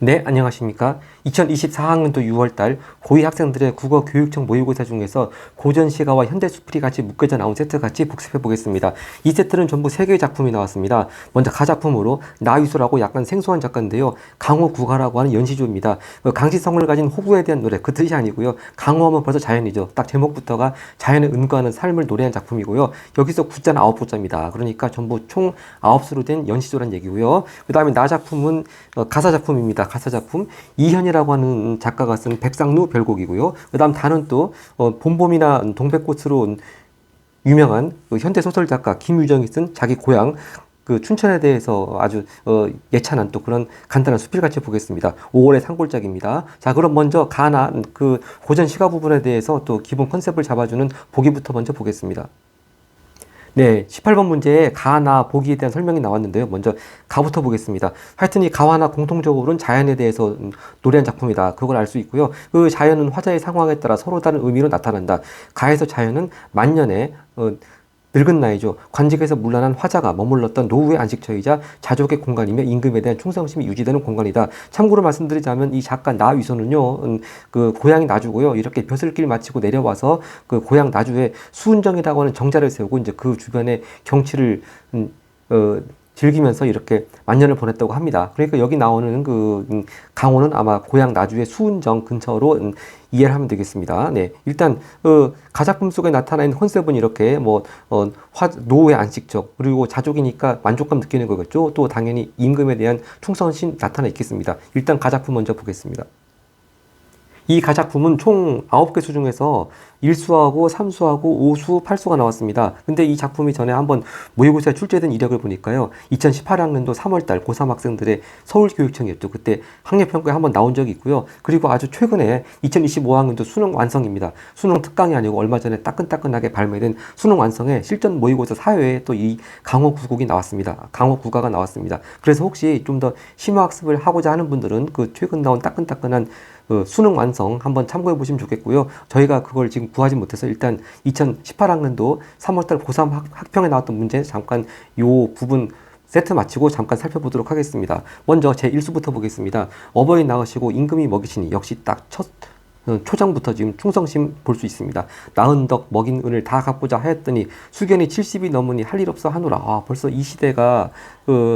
네, 안녕하십니까. 2024학년도 6월달 고2 학생들의 국어 교육청 모의고사 중에서 고전 시가와 현대 수필이 같이 묶여져 나온 세트 같이 복습해 보겠습니다. 이 세트는 전부 3개의 작품이 나왔습니다. 먼저 가작품으로 나위수라고 약간 생소한 작가인데요. 강호 국가라고 하는 연시조입니다. 강시성을 가진 호구에 대한 노래, 그 뜻이 아니고요. 강호하면 벌써 자연이죠. 딱 제목부터가 자연에 은거하는 삶을 노래한 작품이고요. 여기서 구자는 9구자입니다. 그러니까 전부 총 9수로 된 연시조란 얘기고요. 그 다음에 나 작품은 가사 작품입니다. 가사 작품 이현이라고 하는 작가가 쓴 백상루 별곡이고요. 그 다음 단은 또 봄봄이나 동백꽃으로 유명한 현대 소설 작가 김유정이 쓴 자기 고향 그 춘천에 대해서 아주 예찬한 또 그런 간단한 수필같이 보겠습니다. 5월의 산골짜기입니다. 자, 그럼 먼저 가나 그 고전 시가 부분에 대해서 또 기본 컨셉을 잡아주는 보기부터 먼저 보겠습니다. 네, 18번 문제에 가나 보기에 대한 설명이 나왔는데요. 먼저 가부터 보겠습니다. 하여튼 이 가와나 공통적으로는 자연에 대해서 노래한 작품이다. 그걸 알 수 있고요. 그 자연은 화자의 상황에 따라 서로 다른 의미로 나타난다. 가에서 자연은 만년에 늙은 나이죠. 관직에서 물러난 화자가 머물렀던 노후의 안식처이자 자족의 공간이며 임금에 대한 충성심이 유지되는 공간이다. 참고로 말씀드리자면 이 작가 나위소는요, 그 고향이 나주고요. 이렇게 벼슬길 마치고 내려와서 그 고향 나주에 수은정이라고 하는 정자를 세우고 이제 그 주변의 경치를 즐기면서 이렇게 만년을 보냈다고 합니다. 그러니까 여기 나오는 그 강호는 아마 고향 나주의 수은정 근처로 이해를 하면 되겠습니다. 네, 일단 가작품 속에 나타나 있는 컨셉은 이렇게 노후의 안식처 그리고 자족이니까 만족감 느끼는 거겠죠. 또 당연히 임금에 대한 충성심 나타나 있겠습니다. 일단 가작품 먼저 보겠습니다. 이 가작품은 총 9개 수 중에서 1수하고 3수하고 5수, 8수가 나왔습니다. 근데 이 작품이 전에 한번 모의고사에 출제된 이력을 보니까요. 2018학년도 3월달 고3 학생들의 서울교육청이었죠. 그때 학력평가에 한번 나온 적이 있고요. 그리고 아주 최근에 2025학년도 수능 완성입니다. 수능 특강이 아니고 얼마 전에 따끈따끈하게 발매된 수능 완성에 실전 모의고사 4회에 또 이 강호 구곡이 나왔습니다. 강호 국가가 나왔습니다. 그래서 혹시 좀 더 심화학습을 하고자 하는 분들은 그 최근 나온 따끈따끈한 수능 완성 한번 참고해 보시면 좋겠고요. 저희가 그걸 지금 구하지 못해서 일단 2018학년도 3월달 고3 학평에 나왔던 문제 잠깐 요 부분 세트 마치고 잠깐 살펴보도록 하겠습니다. 먼저 제 1수부터 보겠습니다. 어버이 낳으시고 임금이 먹이시니 역시 딱 첫 초장부터 지금 충성심 볼 수 있습니다. 낳은 덕 먹인 은을 다 갚고자 하였더니 수견이 70이 넘으니 할 일 없어 하노라. 벌써 이 시대가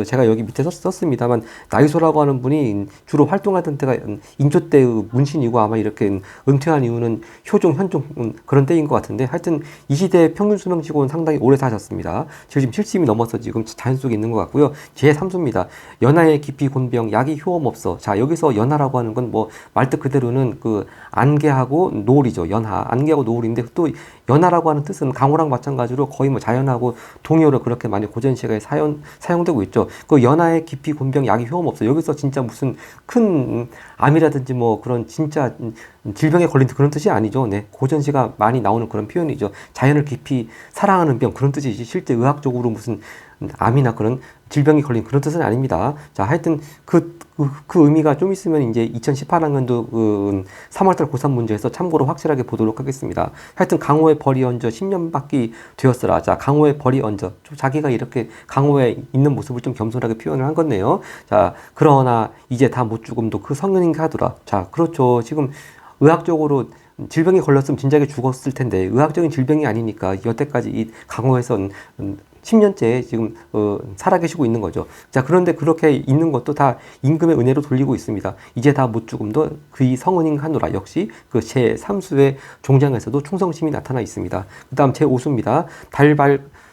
제가 여기 밑에 썼습니다만 나이소라고 하는 분이 주로 활동하던 때가 인조 때의 문신이고 아마 이렇게 은퇴한 이유는 효종, 현종 그런 때인 것 같은데 하여튼 이 시대의 평균 수명치고는 상당히 오래 사셨습니다. 지금 70이 넘어서 지금 자연 속에 있는 것 같고요. 제 3수입니다. 연하의 깊이 곤병 약이 효험 없어. 자, 여기서 연하라고 하는 건 뭐 말뜻 그대로는 그 안개하고 노을이죠. 연하. 안개하고 노을인데 또 연하라고 하는 뜻은 강호랑 마찬가지로 거의 뭐 자연하고 동요로 그렇게 많이 고전시가에 사용되고 있죠. 그 연하의 깊이 곤병 약이 효험 없어. 여기서 진짜 무슨 큰 암이라든지 뭐 그런 진짜 질병에 걸린 그런 뜻이 아니죠. 네. 고전시가 많이 나오는 그런 표현이죠. 자연을 깊이 사랑하는 병 그런 뜻이지 실제 의학적으로 무슨 암이나 그런 질병이 걸린 그런 뜻은 아닙니다. 자, 하여튼 그 의미가 좀 있으면 이제 2018학년도 3월달 고3 문제에서 참고로 확실하게 보도록 하겠습니다. 하여튼 강호의 벌이 얹어 10년밖에 되었으라. 자, 강호의 벌이 얹어. 자기가 이렇게 강호에 있는 모습을 좀 겸손하게 표현을 한 거네요. 자, 그러나 이제 다 못 죽음도 그 성년인가 하더라. 자, 그렇죠. 지금 의학적으로 질병이 걸렸으면 진작에 죽었을 텐데 의학적인 질병이 아니니까 여태까지 이 강호에선 10년째 지금 살아계시고 있는 거죠. 자, 그런데 그렇게 있는 것도 다 임금의 은혜로 돌리고 있습니다. 이제 다 못 죽음도 그의 성은인 하노라. 역시 그 제 3수의 종장에서도 충성심이 나타나 있습니다. 그 다음 제 5수입니다.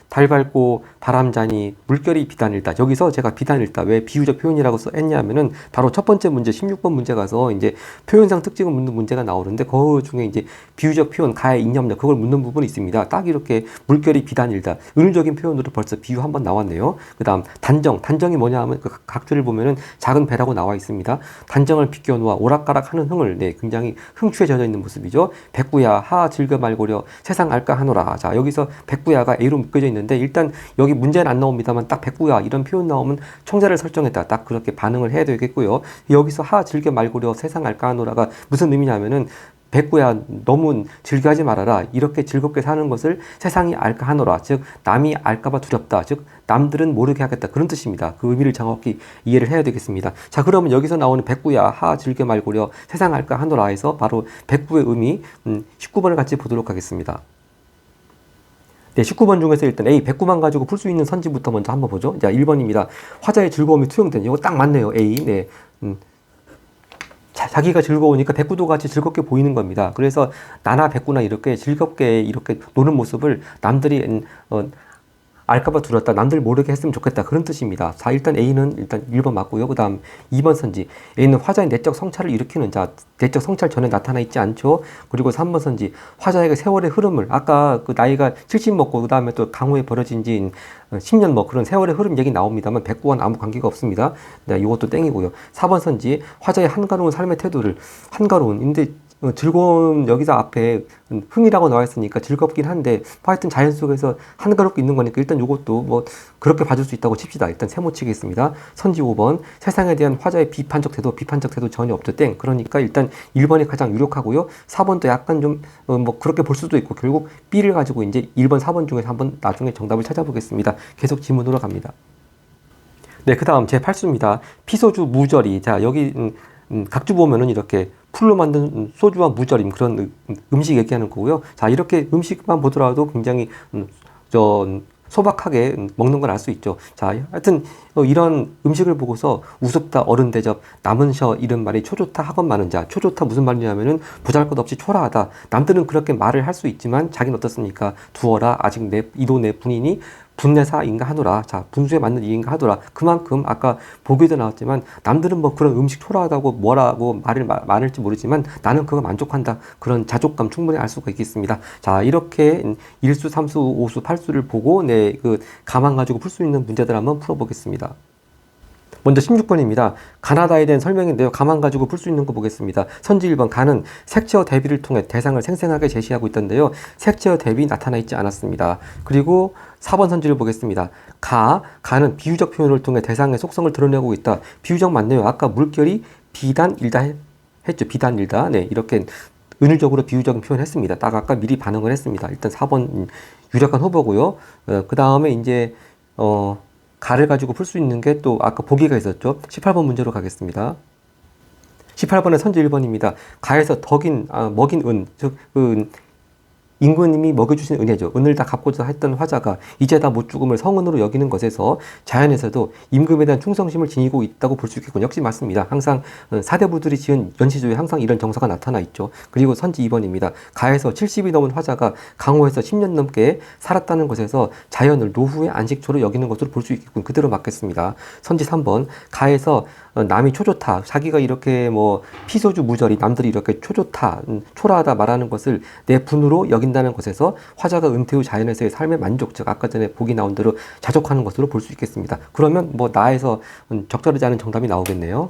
달 밟고 바람 자니 물결이 비단일다. 여기서 제가 비단일다. 왜 비유적 표현이라고 했냐면은 바로 첫 번째 문제 16번 문제 가서 이제 표현상 특징을 묻는 문제가 나오는데 그 중에 이제 비유적 표현 가의 인념력 그걸 묻는 부분이 있습니다. 딱 이렇게 물결이 비단일다. 은유적인 표현으로 벌써 비유 한번 나왔네요. 그다음 단정이 뭐냐 하면 그 각주를 보면은 작은 배라고 나와 있습니다. 단정을 비껴놓아 오락가락 하는 흥을 굉장히 흥추에 젖어 있는 모습이죠. 백구야 하 즐겨 말고려 세상 알까 하노라. 자, 여기서 백구야가 A로 묶여져 있는데 일단 여기 문제는 안 나옵니다만 딱 백구야 이런 표현 나오면 청자를 설정했다. 딱 그렇게 반응을 해야 되겠고요. 여기서 하 즐겨 말고려 세상 알까 하노라가 무슨 의미냐면은 백구야 너무 즐겨하지 말아라. 이렇게 즐겁게 사는 것을 세상이 알까 하노라. 즉 남이 알까봐 두렵다. 즉 남들은 모르게 하겠다. 그런 뜻입니다. 그 의미를 정확히 이해를 해야 되겠습니다. 자, 그러면 여기서 나오는 백구야 하 즐겨 말고려 세상 알까 하노라에서 바로 백구의 의미 19번을 같이 보도록 하겠습니다. 네, 19번 중에서 일단 A, 백구만 가지고 풀 수 있는 선지부터 먼저 한번 보죠. 자, 1번입니다. 화자의 즐거움이 투영된. 이거 딱 맞네요. A. 네. 자기가 즐거우니까 백구도 같이 즐겁게 보이는 겁니다. 그래서 나나 백구나 이렇게 즐겁게 이렇게 노는 모습을 남들이 알까봐 두렵다. 남들 모르게 했으면 좋겠다. 그런 뜻입니다. 자, 일단 A는 일단 1번 맞고요. 그 다음 2번 선지. A는 화자의 내적 성찰을 일으키는 자. 내적 성찰 전에 나타나 있지 않죠. 그리고 3번 선지. 화자에게 세월의 흐름을 아까 그 나이가 70 먹고 그 다음에 또 강호에 벌어진 지 10년 뭐 그런 세월의 흐름 얘기 나옵니다만 백구와는 아무 관계가 없습니다. 네, 이것도 땡이고요. 4번 선지. 화자의 한가로운 삶의 태도를 한가로운. 근데 즐거운 여기서 앞에 흥이라고 나와 있으니까 즐겁긴 한데 하여튼 자연 속에서 한가롭게 있는 거니까 일단 이것도 뭐 그렇게 봐줄 수 있다고 칩시다. 일단 세모 치겠습니다. 선지 5번 세상에 대한 화자의 비판적 태도 전혀 없죠. 땡. 그러니까 일단 1번이 가장 유력하고요. 4번도 약간 좀 뭐 그렇게 볼 수도 있고 결국 B를 가지고 이제 1번 4번 중에서 한번 나중에 정답을 찾아보겠습니다. 계속 지문으로 갑니다. 네, 그 다음 제 8수입니다. 피소주 무절이. 자, 여기 각주 보면은 이렇게 풀로 만든 소주와 무절임 그런 음식 얘기하는 거고요. 자, 이렇게 음식만 보더라도 굉장히 소박하게 먹는 걸 알 수 있죠. 자, 하여튼 이런 음식을 보고서 우습다 어른 대접 남은 셔 이런 말이 초좋다 학원 많은 자. 초좋다 무슨 말이냐면은 보잘것없이 초라하다. 남들은 그렇게 말을 할 수 있지만 자기는 어떻습니까? 두어라 아직 이도 내 분이니 분내사인가 하노라. 자, 분수에 맞는 이인가 하더라. 그만큼 아까 보기도 나왔지만 남들은 뭐 그런 음식 초라하다고 뭐라고 말을 많을지 모르지만 나는 그거 만족한다. 그런 자족감 충분히 알 수가 있겠습니다. 자, 이렇게 1수, 3수, 5수, 8수를 보고 그 가만 가지고 풀 수 있는 문제들 한번 풀어보겠습니다. 먼저 16번입니다. 가나다에 대한 설명인데요. 가만 가지고 풀 수 있는 거 보겠습니다. 선지 1번 가는 색채어 대비를 통해 대상을 생생하게 제시하고 있던데요. 색채어 대비 나타나 있지 않았습니다. 그리고 4번 선지를 보겠습니다. 가는 비유적 표현을 통해 대상의 속성을 드러내고 있다. 비유적 맞네요. 아까 물결이 비단일다 했죠. 비단일다. 네, 이렇게 은유적으로 비유적인 표현 했습니다. 딱 아까 미리 반응을 했습니다. 일단 4번 유력한 후보고요. 그 다음에 이제 가를 가지고 풀 수 있는 게 또 아까 보기가 있었죠. 18번 문제로 가겠습니다. 18번의 선지 1번입니다. 가에서 먹인 은, 즉 임금님이 먹여주신 은혜죠. 은을 다 갚고자 했던 화자가 이제 다 못 죽음을 성은으로 여기는 것에서 자연에서도 임금에 대한 충성심을 지니고 있다고 볼 수 있겠군요. 역시 맞습니다. 항상 사대부들이 지은 연시조에 항상 이런 정서가 나타나 있죠. 그리고 선지 2번입니다. 가에서 70이 넘은 화자가 강호에서 10년 넘게 살았다는 것에서 자연을 노후의 안식처로 여기는 것으로 볼 수 있겠군. 그대로 맞겠습니다. 선지 3번 가에서 남이 초좋다. 자기가 이렇게 뭐 피소주 무절이 남들이 이렇게 초좋다, 초라하다 말하는 것을 내 분으로 여긴다는 것에서 화자가 은퇴 후 자연에서의 삶의 만족, 즉 아까 전에 보기 나온 대로 자족하는 것으로 볼 수 있겠습니다. 그러면 뭐 나에서 적절하지 않은 정답이 나오겠네요.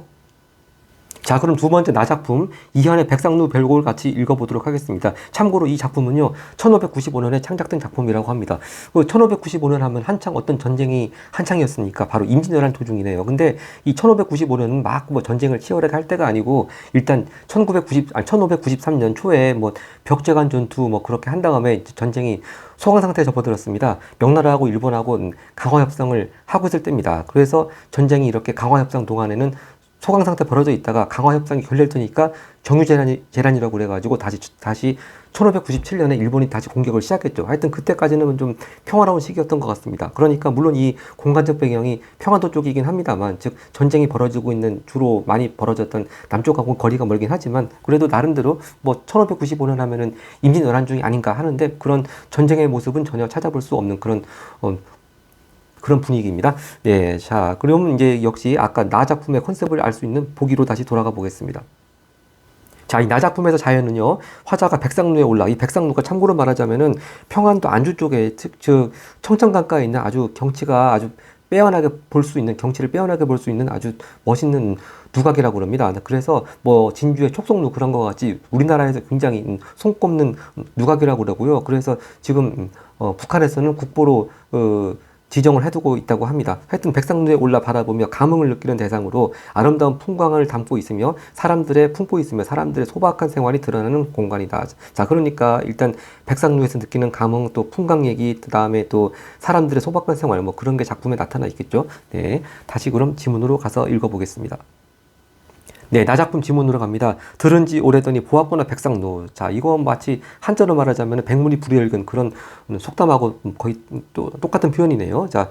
자, 그럼 두 번째 나 작품 이현의 백상루 별곡을 같이 읽어보도록 하겠습니다. 참고로 이 작품은요 1595년에 창작된 작품이라고 합니다. 1595년 하면 한창 어떤 전쟁이 한창이었으니까 바로 임진왜란 도중이네요. 근데 이 1595년은 막 뭐 전쟁을 치열하게 할 때가 아니고 일단 1593년 초에 뭐 벽제관 전투 뭐 그렇게 한 다음에 전쟁이 소강 상태에 접어들었습니다. 명나라하고 일본하고 강화 협상을 하고 있을 때입니다. 그래서 전쟁이 이렇게 강화 협상 동안에는 소강 상태 벌어져 있다가 강화 협상이 결렬되니까 정유재란이라고 그래가지고 다시 1597년에 일본이 다시 공격을 시작했죠. 하여튼 그때까지는 좀 평화로운 시기였던 것 같습니다. 그러니까 물론 이 공간적 배경이 평안도 쪽이긴 합니다만, 즉 전쟁이 벌어지고 있는 주로 많이 벌어졌던 남쪽하고 거리가 멀긴 하지만 그래도 나름대로 뭐 1595년 하면은 임진왜란 중이 아닌가 하는데 그런 전쟁의 모습은 전혀 찾아볼 수 없는 그런 분위기입니다. 예, 자, 그럼 이제 역시 아까 나 작품의 컨셉을 알 수 있는 보기로 다시 돌아가 보겠습니다. 자, 이 나 작품에서 자연은요, 화자가 백상루에 올라, 이 백상루가 참고로 말하자면은 평안도 안주 쪽에, 즉, 청천강가에 있는 아주 경치가 아주 빼어나게 볼 수 있는, 경치를 빼어나게 볼 수 있는 아주 멋있는 누각이라고 그럽니다. 그래서 뭐 진주의 촉성루 그런 거 같이 우리나라에서 굉장히 손꼽는 누각이라고 그러고요. 그래서 지금 북한에서는 국보로 지정을 해두고 있다고 합니다. 하여튼 백상루에 올라 바라보며 감흥을 느끼는 대상으로 아름다운 풍광을 담고 있으며 사람들의 품고 있으며 사람들의 소박한 생활이 드러나는 공간이다. 자, 그러니까 일단 백상루에서 느끼는 감흥, 또 풍광 얘기, 그 다음에 또 사람들의 소박한 생활, 뭐 그런 게 작품에 나타나 있겠죠. 네, 다시 그럼 지문으로 가서 읽어보겠습니다. 네, 나작품 지문으로 갑니다. 들은 지 오래더니 보았구나 백상노. 자, 이거 마치 한자로 말하자면 백문이 불여일견 그런 속담하고 거의 또 똑같은 표현이네요. 자,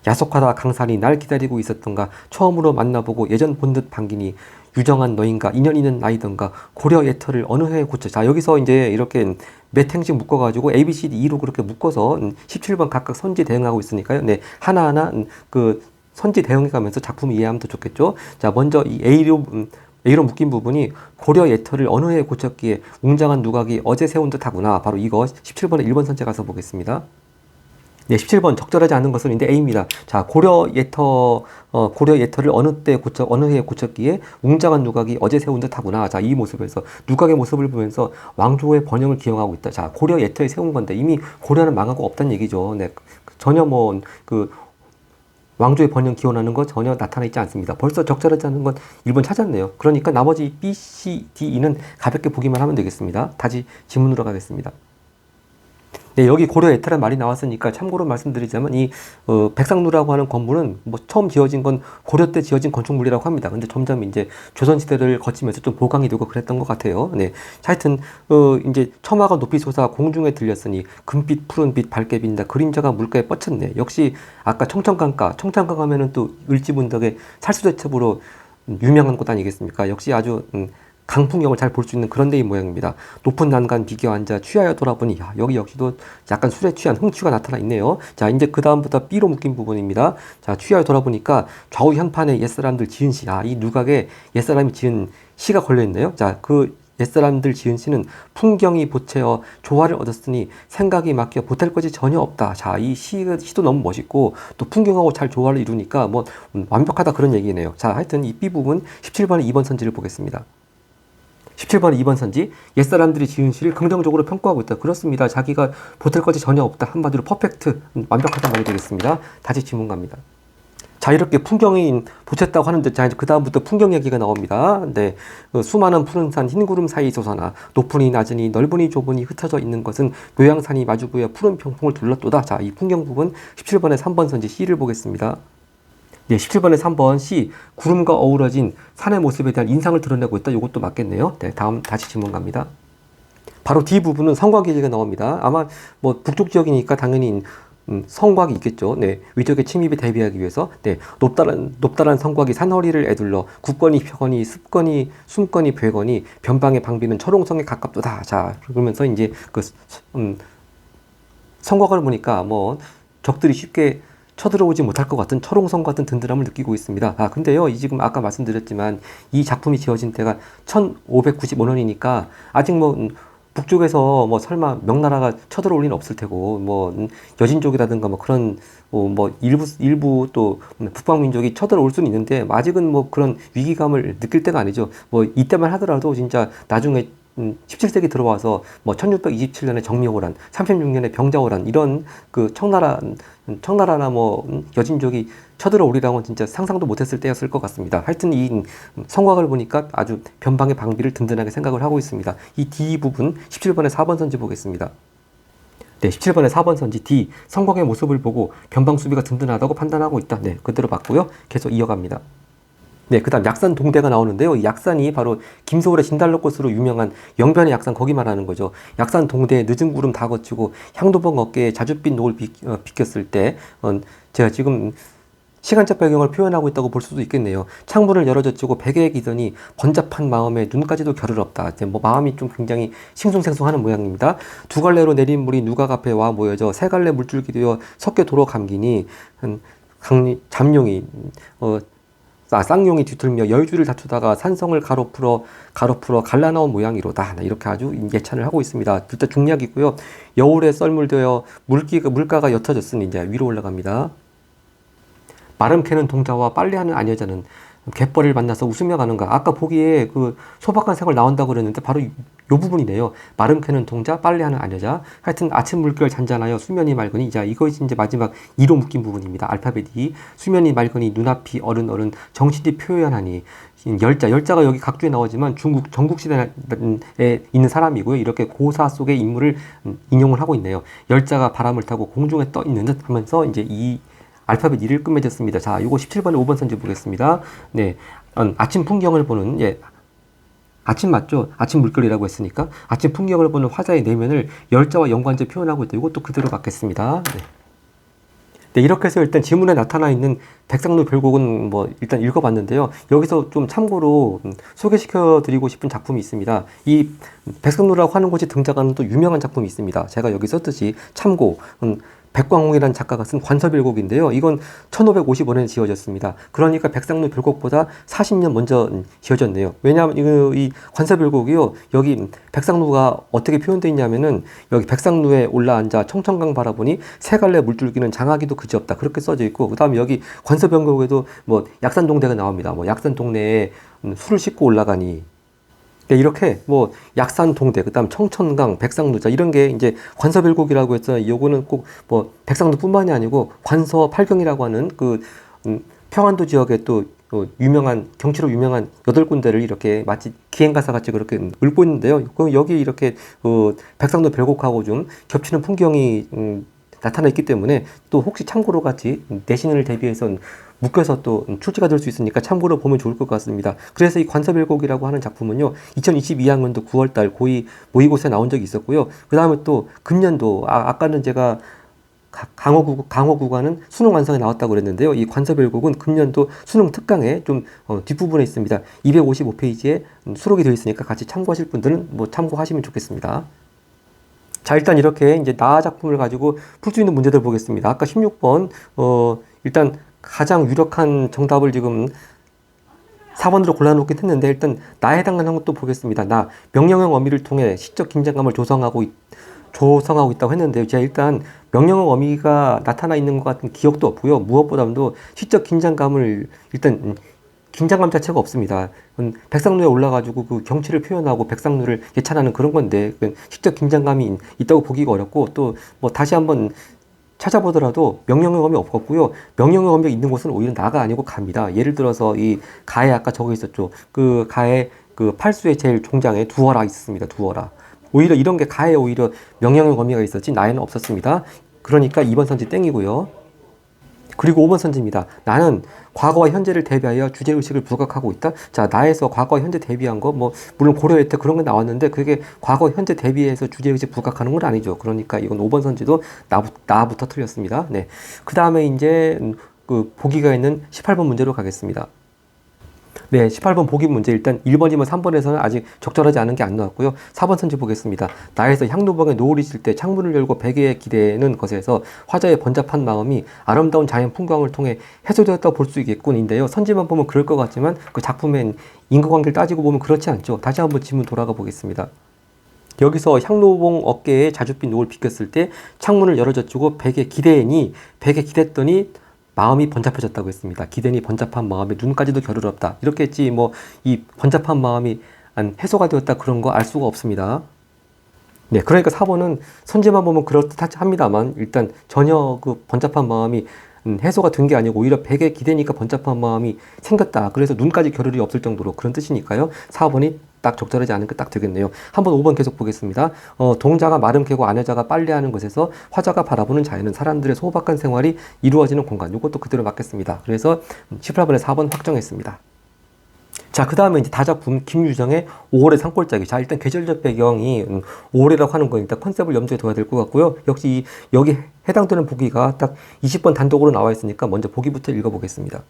야속하다 강산이 날 기다리고 있었던가 처음으로 만나보고 예전 본 듯 반기니 유정한 너인가 인연 있는 나이던가 고려 예터를 어느 해에 고쳐. 자, 여기서 이제 이렇게 몇 행씩 묶어가지고 A, B, C, D, E로 그렇게 묶어서 17번 각각 선지 대응하고 있으니까요. 네, 하나하나 그 선지 대응해 가면서 작품을 이해하면 더 좋겠죠. 자, 먼저 이 A로 묶인 부분이 고려 예터를 어느 해에 고쳤기에 웅장한 누각이 어제 세운 듯 하구나. 바로 이거 17번에 1번 선제 가서 보겠습니다. 네, 17번 적절하지 않은 것은 인데 A입니다. 자, 고려 예터를 어느 해에 고쳤기에 웅장한 누각이 어제 세운 듯 하구나. 자, 이 모습에서 누각의 모습을 보면서 왕조의 번영을 기용하고 있다. 자, 고려 예터에 세운 건데 이미 고려는 망하고 없다는 얘기죠. 네, 전혀 왕조의 번영 기원하는 거 전혀 나타나 있지 않습니다. 벌써 적절하지 않은 건 1번 찾았네요. 그러니까 나머지 B, C, D, E는 가볍게 보기만 하면 되겠습니다. 다시 지문으로 가겠습니다. 네, 여기 고려 예태란 말이 나왔으니까 참고로 말씀드리자면 이 백상루라고 하는 건물은 뭐 처음 지어진 건 고려 때 지어진 건축물이라고 합니다. 근데 점점 이제 조선 시대를 거치면서 좀 보강이 되고 그랬던 것 같아요. 네, 하여튼 이제 처마가 높이 솟아 공중에 들렸으니 금빛 푸른빛 밝게 빈다 그림자가 물가에 뻗쳤네. 역시 아까 청천강가 하면은 또 을지문덕의 살수대첩으로 유명한 곳 아니겠습니까? 역시 아주 강풍경을 잘 볼 수 있는 그런 데의 모양입니다. 높은 난간 비겨 앉아 취하여 돌아보니 야, 여기 역시도 약간 술에 취한 흥취가 나타나 있네요. 자, 이제 그 다음부터 B로 묶인 부분입니다. 자, 취하여 돌아보니까 좌우 향판에 옛사람들 지은 시, 이 누각에 옛사람이 지은 시가 걸려있네요. 자, 그 옛사람들 지은 시는 풍경이 보채어 조화를 얻었으니 생각이 막혀 보탤 것이 전혀 없다. 자, 이 시도 너무 멋있고 또 풍경하고 잘 조화를 이루니까 뭐 완벽하다 그런 얘기네요. 자, 하여튼 이 B 부분 17번에 2번 선지를 보겠습니다. 17번 2번 선지 옛사람들이 지은 시를 긍정적으로 평가하고 있다. 그렇습니다. 자기가 보탤 것이 전혀 없다. 한마디로 퍼펙트, 완벽하단 말이 되겠습니다. 다시 질문 갑니다. 자, 이렇게 풍경이 보챘다고 하는데 자, 그 다음부터 풍경 얘기가 나옵니다. 네, 수많은 푸른 산 흰 구름 사이 솟아나 높으니 낮으니 넓으니 좁으니 흩어져 있는 것은 노양산이 마주보여 푸른 평풍을 둘렀도다. 자, 이 풍경 부분 17번에 3번 선지 C를 보겠습니다. 네, 17번에 3번 C, 구름과 어우러진 산의 모습에 대한 인상을 드러내고 있다. 이것도 맞겠네요. 네, 다음 다시 질문 갑니다. 바로 D 부분은 성곽 얘기가 나옵니다. 아마 뭐 북쪽 지역이니까 당연히 성곽이 있겠죠. 네, 위적의 침입에 대비하기 위해서 네, 높다란 성곽이 산허리를 에둘러 굳거니 펴거니 습거니 숨거니 베거니 변방의 방비는 철옹성에 가깝도다. 자, 그러면서 이제 그 성곽을 보니까 뭐 적들이 쉽게 쳐들어오지 못할 것 같은 철옹성 같은 든든함을 느끼고 있습니다. 근데요, 지금 아까 말씀드렸지만 이 작품이 지어진 때가 1595년이니까 아직 뭐 북쪽에서 뭐 설마 명나라가 쳐들어올 리는 없을 테고 뭐 여진족이라든가 뭐 그런 뭐 일부 또 북방 민족이 쳐들어올 수는 있는데 아직은 뭐 그런 위기감을 느낄 때가 아니죠. 뭐 이때만 하더라도 진짜 나중에 17세기 들어와서 뭐 1627년에 정미호란, 36년에 병자호란 이런 그 청나라나 뭐 여진족이 쳐들어오리라고는 진짜 상상도 못했을 때였을 것 같습니다. 하여튼 이 성곽을 보니까 아주 변방의 방비를 든든하게 생각을 하고 있습니다. 이 D 부분 17번에 4번 선지 보겠습니다. 네, 17번에 4번 선지 D, 성곽의 모습을 보고 변방 수비가 든든하다고 판단하고 있다. 네, 그대로 봤고요. 계속 이어갑니다. 네, 그 다음 약산 동대가 나오는데요. 이 약산이 바로 김소월의 진달래꽃으로 유명한 영변의 약산 거기 말하는 거죠. 약산 동대에 늦은 구름 다 거치고 향도봉 어깨에 자줏빛 노을 비꼈을 때 제가 지금 시간적 배경을 표현하고 있다고 볼 수도 있겠네요. 창문을 열어젖히고 베개에 기더니 번잡한 마음에 눈까지도 겨를 없다. 뭐 마음이 좀 굉장히 싱숭생숭하는 모양입니다. 두 갈래로 내린 물이 누각 앞에 와 모여져 세 갈래 물줄기 되어 섞여 도로 감기니 잠룡이 쌍용이 뒤틀며 열주를 다투다가 산성을 가로풀어 갈라나온 모양이로다. 이렇게 아주 예찬을 하고 있습니다. 일단 중략이고요. 여울에 썰물되어 물가가 옅어졌으니 이제 위로 올라갑니다. 마름 캐는 동자와 빨래하는 아녀자는 갯벌을 만나서 웃으며 가는가. 아까 보기에 그 소박한 생활 나온다고 그랬는데 바로 요 부분이네요. 마름 캐는 동자, 빨래하는 아녀자. 하여튼 아침 물결 잔잔하여 수면이 맑으니. 자, 이것이 이제 마지막 이로 묶인 부분입니다. 알파벳 이. 수면이 맑으니 눈앞이 어른 정신이 표현하니. 열자가 여기 각주에 나오지만 중국 전국시대에 있는 사람이고요. 이렇게 고사 속의 인물을 인용을 하고 있네요. 열자가 바람을 타고 공중에 떠 있는 듯 하면서 이제 이 알파벳 2를 끝맺었습니다. 자, 요거 17번에 5번 선지 보겠습니다. 네. 아침 풍경을 보는, 예. 아침 맞죠? 아침 물결이라고 했으니까. 아침 풍경을 보는 화자의 내면을 열자와 연관제 표현하고 있다. 이것도 그대로 받겠습니다. 네. 네, 이렇게 해서 일단 지문에 나타나 있는 백상루 별곡은 뭐 일단 읽어봤는데요. 여기서 좀 참고로 소개시켜 드리고 싶은 작품이 있습니다. 이 백상루라고 하는 곳이 등장하는 또 유명한 작품이 있습니다. 제가 여기 썼듯이 참고, 백광홍이라는 작가가 쓴 관서별곡인데요. 이건 1555년에 지어졌습니다. 그러니까 백상루 별곡보다 40년 먼저 지어졌네요. 왜냐하면 이 관서별곡이요. 여기 백상루가 어떻게 표현되어 있냐면은 여기 백상루에 올라앉아 청천강 바라보니 세 갈래 물줄기는 장하기도 그지없다. 그렇게 써져 있고, 그 다음에 여기 관서별곡에도 뭐 약산동대가 나옵니다. 뭐 약산동네에 술을 싣고 올라가니. 네, 이렇게 뭐 약산 동대, 그다음 청천강, 백상루자 이런 게 이제 관서별곡이라고 해서 요거는 꼭 뭐 백상루뿐만이 아니고 관서팔경이라고 하는 그 평안도 지역에 또 유명한 경치로 유명한 8군데를 이렇게 마치 기행가사 같이 그렇게 읊고 있는데요. 여기 이렇게 백상루 별곡하고 좀 겹치는 풍경이 나타나 있기 때문에 또 혹시 참고로 같이 내신을 대비해서 묶여서 또 출제가 될 수 있으니까 참고로 보면 좋을 것 같습니다. 그래서 이 관서별곡이라고 하는 작품은요, 2022학년도 9월달 고2 모의고사에 나온 적이 있었고요. 그 다음에 또 금년도, 아까는 제가 강어 구간은 수능 완성에 나왔다고 그랬는데요. 이 관서별곡은 금년도 수능 특강에 좀 뒷부분에 있습니다. 255페이지에 수록이 되어 있으니까 같이 참고하실 분들은 뭐 참고하시면 좋겠습니다. 자, 일단 이렇게 이제 나 작품을 가지고 풀 수 있는 문제들 보겠습니다. 아까 16번, 일단 가장 유력한 정답을 지금 4번으로 골라놓긴 했는데, 일단 나에 해당하는 것도 보겠습니다. 나, 명령형 어미를 통해 시적 긴장감을 조성하고 있다고 했는데요. 제가 일단 명령형 어미가 나타나 있는 것 같은 기억도 없고요. 무엇보다도 시적 긴장감을 일단 긴장감 자체가 없습니다. 백상루에 올라가지고 그 경치를 표현하고 백상루를 예찬하는 그런 건데, 시적 긴장감이 있다고 보기가 어렵고, 또 뭐 다시 한번 찾아보더라도 명령형 어미 없었고요. 명령형 어미가 있는 곳은 오히려 나가 아니고 가입니다. 예를 들어서 이 가에 아까 적어 있었죠. 그 가에 그 팔수의 제일 종장에 두어라 있었습니다. 두어라. 오히려 이런 게 가에 오히려 명령형 어미가 있었지 나에는 없었습니다. 그러니까 2번 선지 땡이고요. 그리고 5번 선지입니다. 나는 과거와 현재를 대비하여 주제의식을 부각하고 있다. 자, 나에서 과거와 현재 대비한 거, 뭐, 물론 고려할 때 그런 게 나왔는데, 그게 과거, 현재 대비해서 주제의식 부각하는 건 아니죠. 그러니까 이건 5번 선지도 나부터 틀렸습니다. 네. 그 다음에 이제, 그, 보기가 있는 18번 문제로 가겠습니다. 네, 18번 보기 문제 일단 1번이면 3번에서는 아직 적절하지 않은 게 안 나왔고요. 4번 선지 보겠습니다. 나에서 향로봉에 노을이 질 때 창문을 열고 베개에 기대는 것에서 화자의 번잡한 마음이 아름다운 자연 풍광을 통해 해소되었다고 볼 수 있겠군인데요. 선지만 보면 그럴 것 같지만 그 작품의 인과관계를 따지고 보면 그렇지 않죠. 다시 한번 지문 돌아가 보겠습니다. 여기서 향로봉 어깨에 자줏빛 노을 비꼈을 때 창문을 열어젖히고 베개 기대니 베개 기댔더니 마음이 번잡해졌다고 했습니다. 기대니 번잡한 마음에 눈까지도 겨를없다. 이렇게 했지 뭐 이 번잡한 마음이 해소가 되었다 그런 거 알 수가 없습니다. 네, 그러니까 4번은 선지만 보면 그럴듯합니다만 일단 전혀 그 번잡한 마음이 해소가 된 게 아니고 오히려 베개 기대니까 번잡한 마음이 생겼다. 그래서 눈까지 겨를이 없을 정도로 그런 뜻이니까요. 4번이 딱 적절하지 않은 게 딱 되겠네요. 한번 5번 계속 보겠습니다. 동자가 마름 캐고 아내자가 빨래하는 곳에서 화자가 바라보는 자연은 사람들의 소박한 생활이 이루어지는 공간. 이것도 그대로 맞겠습니다. 그래서 18번에 4번 확정했습니다. 자, 그 다음에 이제 다작품 김유정의 5월의 산골짜기. 자, 일단 계절적 배경이 5월이라고 하는 거니까 컨셉을 염두에 둬야 될 것 같고요. 역시 여기 해당되는 보기가 딱 20번 단독으로 나와 있으니까 먼저 보기부터 읽어보겠습니다.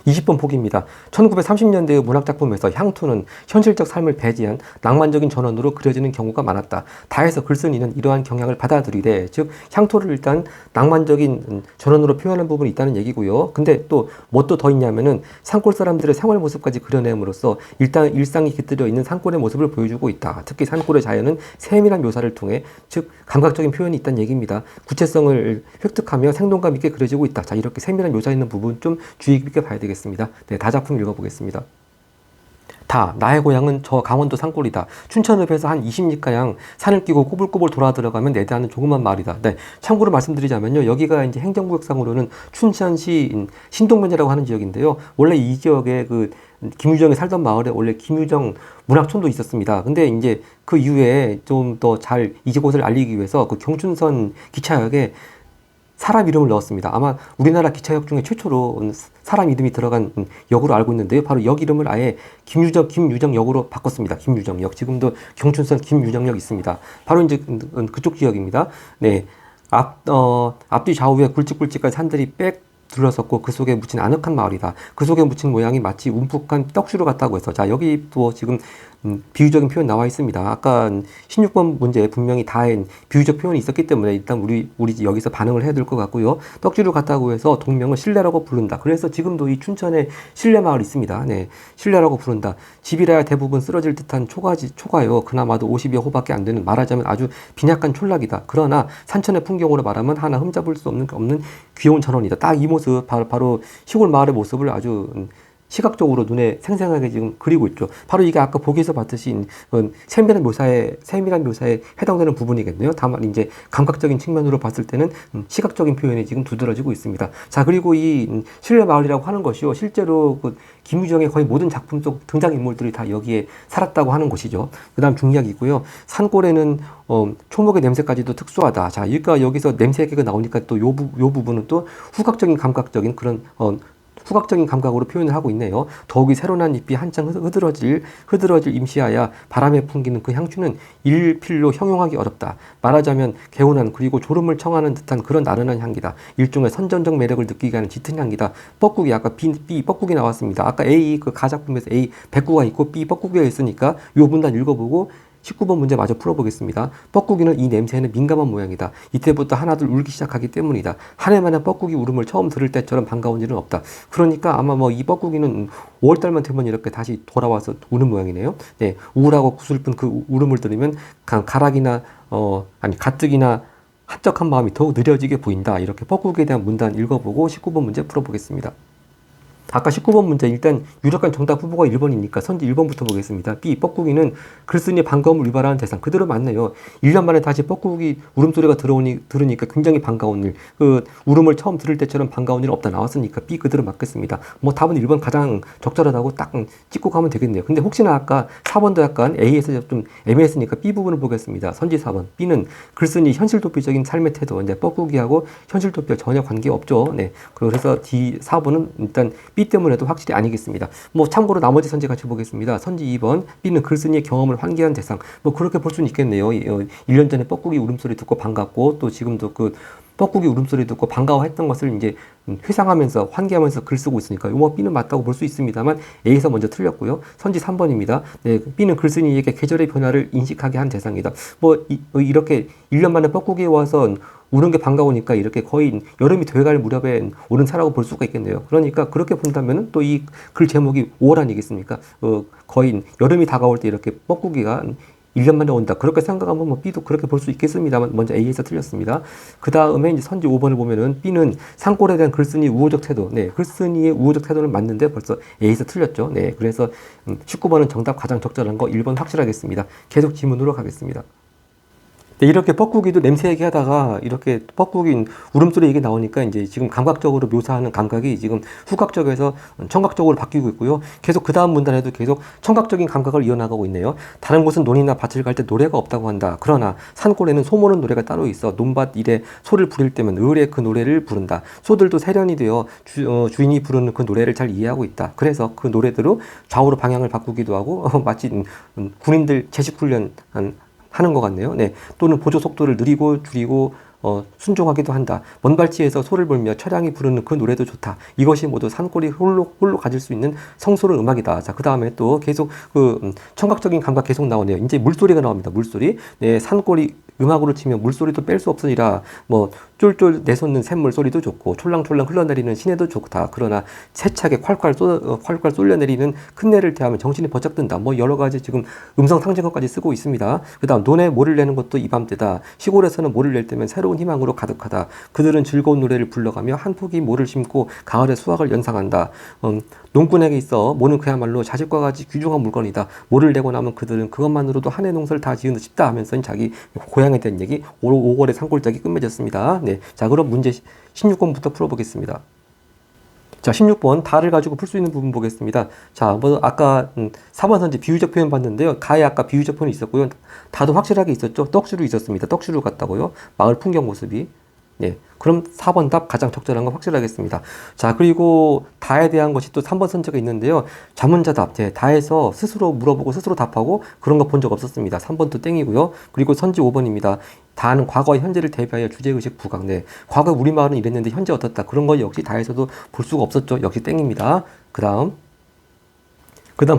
20번 보기입니다. 1930년대의 문학작품에서 향투는 현실적 삶을 배제한 낭만적인 전원으로 그려지는 경우가 많았다. 다해서 글쓴이는 이러한 경향을 받아들이되, 즉 향토를 일단 낭만적인 전원으로 표현한 부분이 있다는 얘기고요. 근데 또 뭐 또 더 있냐면은 산골 사람들의 생활 모습까지 그려냄으로써 일단 일상이 깃들여 있는 산골의 모습을 보여주고 있다. 특히 산골의 자연은 세밀한 묘사를 통해, 즉 감각적인 표현이 있다는 얘기입니다. 구체성을 획득하며 생동감 있게 그려지고 있다. 자, 이렇게 세밀한 묘사 있는 부분 좀 주의 깊게 봐야 되겠습니다. 읽어보겠습니다. 네, 다작품 읽어보겠습니다. 다 나의 고향은 저 강원도 산골이다. 춘천읍에서 한 20리가량 산을 끼고 꼬불꼬불 돌아 들어가면 내다하는 조그만 마을이다. 네, 참고로 말씀드리자면요, 여기가 이제 행정구역상으로는 춘천시 신동면이라고 하는 지역인데요. 원래 이 지역에 그 김유정이 살던 마을에 원래 김유정 문학촌도 있었습니다. 근데 이제 그 이후에 좀 더 잘 이곳을 알리기 위해서 그 경춘선 기차역에 사람 이름을 넣었습니다. 아마 우리나라 기차역 중에 최초로 사람 이름이 들어간 역으로 알고 있는데요. 바로 역 이름을 아예 김유정역으로 바꿨습니다. 김유정역. 지금도 경춘선 김유정역 있습니다. 바로 이제 그쪽 지역입니다. 네. 앞뒤 좌우에 굵직굵직한 산들이 빽 둘러섰고 그 속에 묻힌 아늑한 마을이다. 그 속에 묻힌 모양이 마치 움푹한 떡주로 같다고 해서, 자, 여기 또 지금 비유적인 표현 나와 있습니다. 아까 16번 문제에 분명히 다엔 비유적 표현이 있었기 때문에 일단 우리 여기서 반응을 해야 될 것 같고요. 떡주로 같다고 해서 동명을 신례라고 부른다. 그래서 지금도 이 춘천에 신례 마을 있습니다. 네, 신례라고 부른다. 집이라야 대부분 쓰러질 듯한 초가요. 그나마도 50여 호밖에 안 되는, 말하자면 아주 빈약한 촌락이다. 그러나 산천의 풍경으로 말하면 하나 흠잡을 수 없는 귀여운 전원이다. 딱 이 모습, 바로 시골 마을의 모습을 아주 시각적으로 눈에 생생하게 지금 그리고 있죠. 바로 이게 아까 보기에서 봤듯이 세밀한 묘사에 해당되는 부분이겠네요. 다만 이제 감각적인 측면으로 봤을 때는 시각적인 표현이 지금 두드러지고 있습니다. 자, 그리고 이 신례 마을이라고 하는 것이요, 실제로 그 김유정의 거의 모든 작품 속 등장인물들이 다 여기에 살았다고 하는 것이죠. 그 다음 중략이고요. 산골에는 초목의 냄새까지도 특수하다. 자, 그러니까 여기서 냄새 얘기가 나오니까 또 요 부분은 또 후각적인 감각적인 그런 후각적인 감각으로 표현을 하고 있네요. 더욱이 새로난 잎이 한창 흐드러질 임시하야 바람에 풍기는 그 향취는 일필로 형용하기 어렵다. 말하자면 개운한, 그리고 졸음을 청하는 듯한 그런 나른한 향기다. 일종의 선전적 매력을 느끼게 하는 짙은 향기다. 뻐꾸기, 아까 B 뻐꾸기 나왔습니다. 아까 A 그 가작품에서 A 백구가 있고 B 뻐꾸기가 있으니까 요 문단 읽어보고 19번 문제 마저 풀어보겠습니다. 뻐꾸기는 이 냄새에는 민감한 모양이다. 이때부터 하나둘 울기 시작하기 때문이다. 한 해만에 뻐꾸기 울음을 처음 들을 때처럼 반가운 일은 없다. 그러니까 아마 이 뻐꾸기는 5월달만 되면 이렇게 다시 돌아와서 우는 모양이네요. 네, 우울하고 구슬픈 그 울음을 들으면 가락이나 가뜩이나 한적한 마음이 더욱 느려지게 보인다. 이렇게 뻐꾸기에 대한 문단 읽어보고 19번 문제 풀어보겠습니다. 아까 19번 문제 일단 유력한 정답 후보가 1번이니까 선지 1번부터 보겠습니다. B. 뻐꾸기는 글쓴이의 반가움을 유발하는 대상. 그대로 맞네요. 1년 만에 다시 뻐꾸기 울음소리가 들으니까 굉장히 반가운 일. 그 울음을 처음 들을 때처럼 반가운 일 없다 나왔으니까 B 그대로 맞겠습니다. 뭐 답은 1번 가장 적절하다고 딱 찍고 가면 되겠네요. 근데 혹시나 아까 4번도 약간 A에서 좀 애매했으니까 B 부분을 보겠습니다. 선지 4번. B는 글쓴이 현실도피적인 삶의 태도. 이제 뻐꾸기하고 현실도피와 전혀 관계없죠. 네. 그래서 D 4번은 일단 B 때문에도 확실히 아니겠습니다. 뭐 참고로 나머지 선지 같이 보겠습니다. 선지 2번. B는 글쓴이의 경험을 환기한 대상. 뭐 그렇게 볼 수는 있겠네요. 1년 전에 뻐꾸기 울음소리 듣고 반갑고 또 지금도 그 뻐꾸기 울음소리 듣고 반가워했던 것을 이제 회상하면서 환기하면서 글 쓰고 있으니까 뭐 B는 맞다고 볼 수 있습니다만 A에서 먼저 틀렸고요. 선지 3번입니다. 네, B는 글쓴이에게 계절의 변화를 인식하게 한 대상이다. 이렇게 1년 만에 뻐꾸기에 와서 우는 게 반가우니까 이렇게 거의 여름이 돼갈 무렵에 오는 차라고 볼 수가 있겠네요. 그러니까 그렇게 본다면은 또 이 글 제목이 5월 아니겠습니까? 거의 여름이 다가올 때 이렇게 뻐꾸기가 1년 만에 온다. 그렇게 생각하면 뭐 B도 그렇게 볼 수 있겠습니다만 먼저 A에서 틀렸습니다. 그 다음에 이제 선지 5번을 보면은 B는 산골에 대한 글쓴이 우호적 태도. 네, 글쓴이의 우호적 태도는 맞는데 벌써 A에서 틀렸죠. 네, 그래서 19번은 정답 가장 적절한 거 1번 확실하겠습니다. 계속 지문으로 가겠습니다. 네, 이렇게 뻐꾸기도 냄새 얘기하다가 이렇게 뻐꾸기 울음소리 얘기 나오니까 이제 지금 감각적으로 묘사하는 감각이 지금 후각적에서 청각적으로 바뀌고 있고요. 계속 그 다음 문단에도 계속 청각적인 감각을 이어나가고 있네요. 다른 곳은 논이나 밭을 갈 때 노래가 없다고 한다. 그러나 산골에는 소모는 노래가 따로 있어 논밭 일에 소를 부릴 때면 의뢰 그 노래를 부른다. 소들도 세련이 되어 주인이 부르는 그 노래를 잘 이해하고 있다. 그래서 그 노래대로 좌우로 방향을 바꾸기도 하고 마치 군인들 제식훈련 하는 것 같네요. 네. 또는 보조 속도를 느리고 줄이고 순종하기도 한다. 먼 발치에서 소를 불며 차량이 부르는 그 노래도 좋다. 이것이 모두 산골이 홀로 가질 수 있는 성스러운 음악이다. 자, 그 다음에 또 계속 청각적인 감각 계속 나오네요. 이제 물소리가 나옵니다. 물소리. 네, 산골이 음악으로 치면 물소리도 뺄 수 없으리라. 뭐 쫄쫄 내솟는 샘물 소리도 좋고 촐랑촐랑 흘러내리는 시내도 좋다. 그러나 세차게 콸콸 쏠려내리는 큰내를 대하면 정신이 번쩍 든다. 뭐 여러 가지 지금 음성 상징어까지 쓰고 있습니다. 그다음 논에 모를 내는 것도 이맘때다. 시골에서는 모를 낼 때면 새로운 희망으로 가득하다. 그들은 즐거운 노래를 불러가며 한 포기 모를 심고 가을의 수확을 연상한다. 농꾼에게 있어 모는 그야말로 자식과 같이 귀중한 물건이다. 모를 내고 나면 그들은 그것만으로도 한 해 농사를 다 지은 듯 싶다 하면서 자기 고향에 대한 얘기 5월의 산골짜기 끝맺었습니다. 네, 자 그럼 문제 16번부터 풀어보겠습니다. 자, 16번 다를 가지고 풀 수 있는 부분 보겠습니다. 자, 뭐 아까 4번 선지 비유적 표현 봤는데요. 가에 아까 비유적 표현이 있었고요. 다도 확실하게 있었죠. 떡주루 있었습니다. 떡주루 같다고요. 마을 풍경 모습이. 네, 그럼 4번 답 가장 적절한 건 확실하겠습니다. 자, 그리고 다에 대한 것이 또 3번 선지가 있는데요. 자문자답, 네, 다에서 스스로 물어보고 스스로 답하고 그런 거 본 적 없었습니다. 3번도 땡이고요. 그리고 선지 5번입니다. 다는 과거와 현재를 대비하여 주제의식 부각. 네, 과거 우리마을은 이랬는데 현재 어떻다. 그런 거 역시 다에서도 볼 수가 없었죠. 역시 땡입니다. 그 다음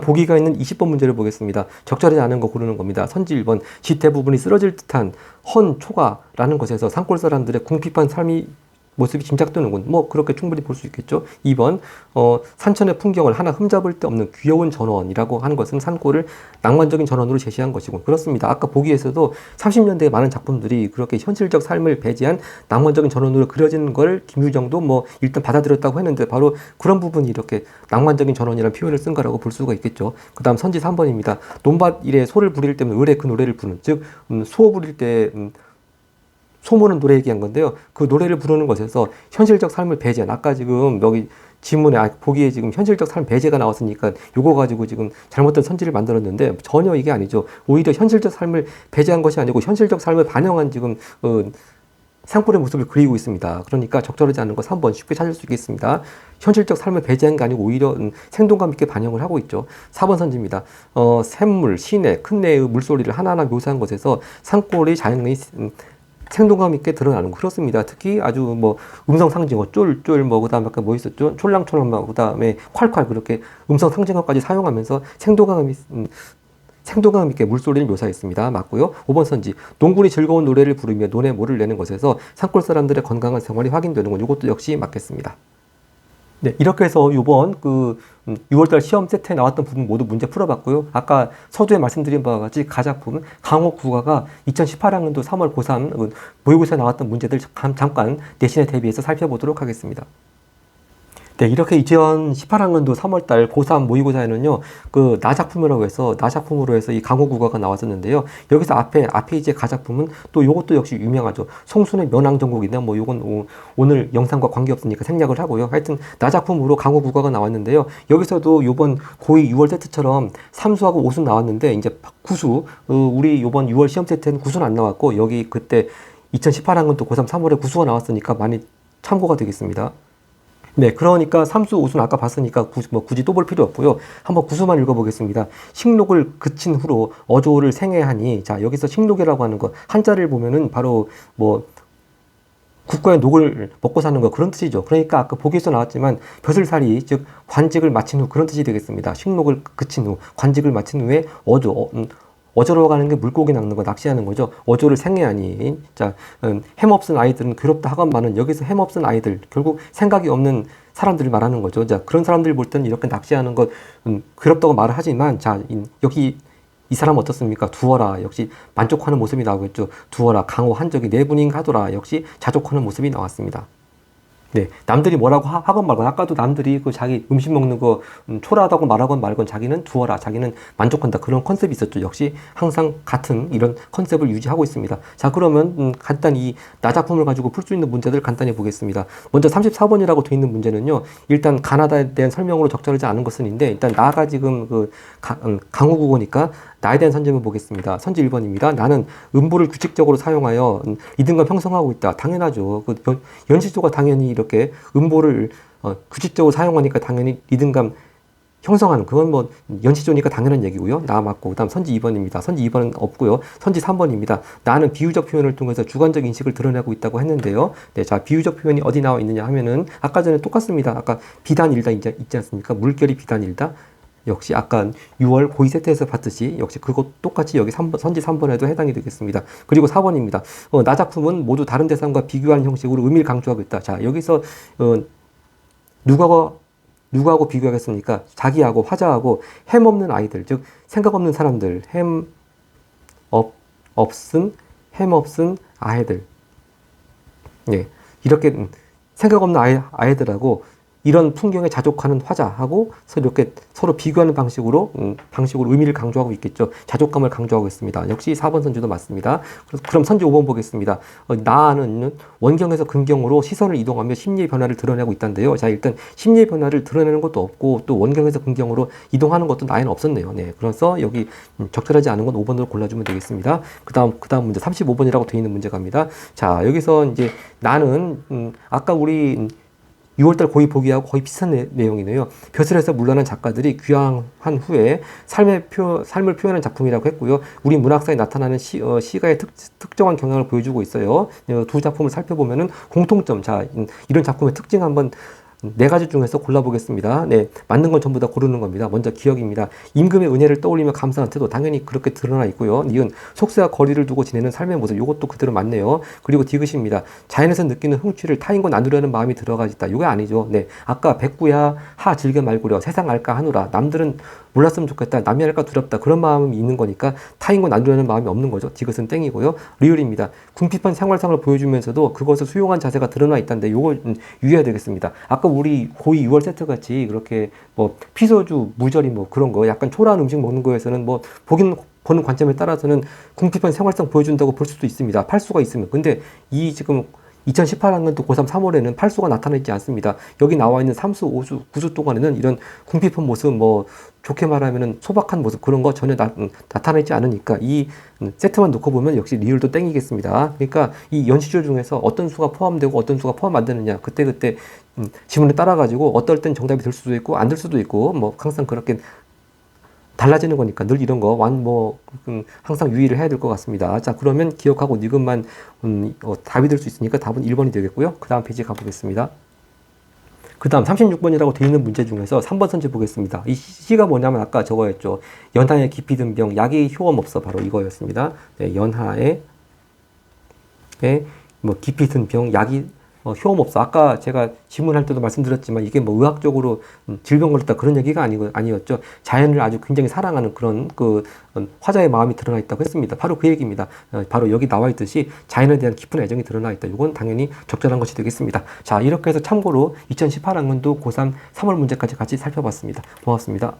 보기가 있는 20번 문제를 보겠습니다. 적절하지 않은 거 고르는 겁니다. 선지 1번, 시 대부분이 쓰러질 듯한 헌, 초가라는 것에서 산골 사람들의 궁핍한 삶이 모습이 짐작되는군. 뭐 그렇게 충분히 볼 수 있겠죠. 2번, 산천의 풍경을 하나 흠잡을 데 없는 귀여운 전원이라고 하는 것은 산골을 낭만적인 전원으로 제시한 것이고 그렇습니다. 아까 보기에서도 30년대에 많은 작품들이 그렇게 현실적 삶을 배제한 낭만적인 전원으로 그려지는 걸 김유정도 뭐 일단 받아들였다고 했는데 바로 그런 부분이 이렇게 낭만적인 전원이라는 표현을 쓴 거라고 볼 수가 있겠죠. 그 다음 선지 3번입니다. 논밭 일에 소를 부릴 때면 을에 그 노래를 부르는, 즉 소 부릴 때 소모는 노래 얘기한 건데요. 그 노래를 부르는 것에서 현실적 삶을 배제한, 아까 지금 여기 지문에 보기에 지금 현실적 삶 배제가 나왔으니까 요거 가지고 지금 잘못된 선지를 만들었는데 전혀 이게 아니죠. 오히려 현실적 삶을 배제한 것이 아니고 현실적 삶을 반영한 지금 산골의 모습을 그리고 있습니다. 그러니까 적절하지 않은 거 3번 쉽게 찾을 수 있겠습니다. 현실적 삶을 배제한 게 아니고 오히려 생동감 있게 반영을 하고 있죠. 4번 선지입니다. 샘물, 시내, 큰내의 물소리를 하나하나 묘사한 것에서 산골의 자연이 생동감 있게 드러나는 거 그렇습니다. 특히 아주 뭐 음성 상징어 쫄쫄 뭐 그다음에 아까 뭐 있었죠? 촐랑촐랑 뭐 그다음에 콸콸 그렇게 음성 상징어까지 사용하면서 생동감 있게 물소리를 묘사했습니다. 맞고요. 5번 선지 농군이 즐거운 노래를 부르며 논에 모를 내는 것에서 산골 사람들의 건강한 생활이 확인되는 건 이것도 역시 맞겠습니다. 네, 이렇게 해서 이번 6월달 시험 세트에 나왔던 부분 모두 문제 풀어봤고요. 아까 서두에 말씀드린 바와 같이 가작품 강호 국어가 2018학년도 3월 고3 모의고사에 나왔던 문제들 잠깐 내신에 대비해서 살펴보도록 하겠습니다. 네, 이렇게 2018학년도 3월달 고3 모의고사에는요, 나작품으로 해서 이 강호 국어가 나왔었는데요. 여기서 앞에 이제 가작품은 또 요것도 역시 유명하죠. 송순의 면왕정국인데, 뭐 요건 오늘 영상과 관계없으니까 생략을 하고요. 하여튼, 나작품으로 강호 국어가 나왔는데요. 여기서도 요번 고2 6월 세트처럼 삼수하고 오수 나왔는데, 이제 구수, 우리 요번 6월 시험 세트는 구수는 안 나왔고, 여기 그때 2018학년도 고3 3월에 구수가 나왔으니까 많이 참고가 되겠습니다. 네, 그러니까 삼수, 오수는 아까 봤으니까 굳이 또 볼 필요 없고요. 한번 구수만 읽어보겠습니다. 식록을 그친 후로 어조를 생애하니, 자, 여기서 식록이라고 하는 거, 한자를 보면은 바로 뭐, 국가의 녹을 먹고 사는 거 그런 뜻이죠. 그러니까 아까 보기에서 나왔지만 벼슬살이, 즉 관직을 마친 후 그런 뜻이 되겠습니다. 식록을 그친 후, 관직을 마친 후에 어조로 가는 게 물고기 낚는 거, 낚시하는 거죠. 어조를 생애하니. 자, 햄없은 아이들은 괴롭다 하건만은 여기서 햄없은 아이들, 결국 생각이 없는 사람들을 말하는 거죠. 자, 그런 사람들 볼 때는 이렇게 낚시하는 것, 괴롭다고 말을 하지만, 자, 여기 이 사람 어떻습니까? 두어라. 역시 만족하는 모습이 나오겠죠. 두어라. 강호 한 적이 네 분인 하더라. 역시 자족하는 모습이 나왔습니다. 네, 남들이 뭐라고 하건 말건, 아까도 남들이 자기 음식 먹는 거 초라하다고 말하건 말건 자기는 두어라, 자기는 만족한다, 그런 컨셉이 있었죠. 역시 항상 같은 이런 컨셉을 유지하고 있습니다. 자, 그러면 간단히 나작품을 가지고 풀 수 있는 문제들 간단히 보겠습니다. 먼저 34번이라고 되어 있는 문제는요, 일단 가나다에 대한 설명으로 적절하지 않은 것은인데, 일단 나가 지금 강호국어니까 나에 대한 선점을 보겠습니다. 선지 1번입니다. 나는 음보를 규칙적으로 사용하여 리듬감 형성하고 있다. 당연하죠. 연시조가 당연히 이렇게 음보를 규칙적으로 사용하니까 당연히 리듬감 형성하는, 그건 뭐 연시조니까 당연한 얘기고요. 나 맞고. 그다음 선지 2번입니다. 선지 2번은 없고요. 선지 3번입니다. 나는 비유적 표현을 통해서 주관적 인식을 드러내고 있다고 했는데요. 네, 자, 비유적 표현이 어디 나와 있느냐 하면은 아까 전에 똑같습니다. 아까 비단일다 있지 않습니까? 물결이 비단일다. 역시 아까 6월 고의 세트에서 봤듯이 역시 그것 똑같이 여기 3번, 선지 3번에도 해당이 되겠습니다. 그리고 4번입니다. 나 작품은 모두 다른 대상과 비교하는 형식으로 의미를 강조하고 있다. 자, 여기서 누구하고 비교하겠습니까? 자기하고 화자하고 햄 없는 아이들, 즉 생각 없는 사람들, 없은 햄 없은 아이들. 예, 이렇게 생각 없는 아이들하고 이런 풍경에 자족하는 화자하고 이렇게 서로 비교하는 방식으로 의미를 강조하고 있겠죠. 자족감을 강조하고 있습니다. 역시 4번 선지도 맞습니다. 그럼 선지 5번 보겠습니다. 나는 원경에서 근경으로 시선을 이동하며 심리의 변화를 드러내고 있다는데요. 자, 일단 심리의 변화를 드러내는 것도 없고 또 원경에서 근경으로 이동하는 것도 나에는 없었네요. 네, 그래서 여기 적절하지 않은 건 5번으로 골라주면 되겠습니다. 그 다음 문제 35번이라고 되어 있는 문제 갑니다. 자, 여기서 이제 나는 아까 우리 6월달 고의 보기하고 거의 비슷한 내용이네요. 벼슬에서 물러난 작가들이 귀향한 후에 삶을 표현한 작품이라고 했고요. 우리 문학사에 나타나는 시가의 특정한 경향을 보여주고 있어요. 두 작품을 살펴보면은 공통점, 자, 이런 작품의 특징 한번 네 가지 중에서 골라보겠습니다. 네, 맞는 건 전부 다 고르는 겁니다. 먼저 기억입니다. 임금의 은혜를 떠올리며 감사한 태도, 당연히 그렇게 드러나 있고요. 니은 속세와 거리를 두고 지내는 삶의 모습, 이것도 그대로 맞네요. 그리고 디귿입니다. 자연에서 느끼는 흥취를 타인과 나누려는 마음이 들어가 있다. 이거 아니죠. 네, 아까 백구야 하 즐겨 말구려 세상 알까 하노라. 남들은 몰랐으면 좋겠다. 남이 할까 두렵다. 그런 마음이 있는 거니까 타인과 나누려는 마음이 없는 거죠. 디귿은 땡이고요. 리을입니다. 궁핍한 생활상을 보여주면서도 그것을 수용한 자세가 드러나 있다는데 요거 유의해야 되겠습니다. 아까 우리 고의 6월 세트 같이 그렇게 뭐 피소주, 무절임 뭐 그런 거 약간 초라한 음식 먹는 거에서는 뭐 보는 관점에 따라서는 궁핍한 생활상 보여준다고 볼 수도 있습니다. 팔수가 있으면. 근데 이 지금 2018학년도 고3 3월에는 팔수가 나타나 있지 않습니다. 여기 나와 있는 3수, 5수, 9수 동안에는 이런 궁핍한 모습, 뭐 좋게 말하면 소박한 모습 그런 거 전혀 나타나 있지 않으니까 이 세트만 놓고 보면 역시 리을도 땡이겠습니다. 그러니까 이 연시조 중에서 어떤 수가 포함되고 어떤 수가 포함 안 되느냐 그때 지문에 따라 가지고 어떨 땐 정답이 될 수도 있고 안 될 수도 있고 뭐 항상 그렇게 달라지는 거니까 늘 이런 거 항상 유의를 해야 될 것 같습니다. 자, 그러면 기억하고 니은만 답이 될 수 있으니까 답은 1번이 되겠고요. 그 다음 페이지 가보겠습니다. 그 다음 36번이라고 되어 있는 문제 중에서 3번 선지 보겠습니다. 이 시가 뭐냐면 아까 저거였죠. 연하에 깊이 든 병, 약이 효험 없어. 바로 이거였습니다. 네, 연하에 뭐 깊이 든 병, 약이 효험 없어. 아까 제가 질문할 때도 말씀드렸지만 이게 뭐 의학적으로 질병 걸렸다 그런 얘기가 아니었죠. 자연을 아주 굉장히 사랑하는 그런 화자의 마음이 드러나 있다고 했습니다. 바로 그 얘기입니다. 바로 여기 나와 있듯이 자연에 대한 깊은 애정이 드러나 있다. 이건 당연히 적절한 것이 되겠습니다. 자, 이렇게 해서 참고로 2018학년도 고3 3월 문제까지 같이 살펴봤습니다. 고맙습니다.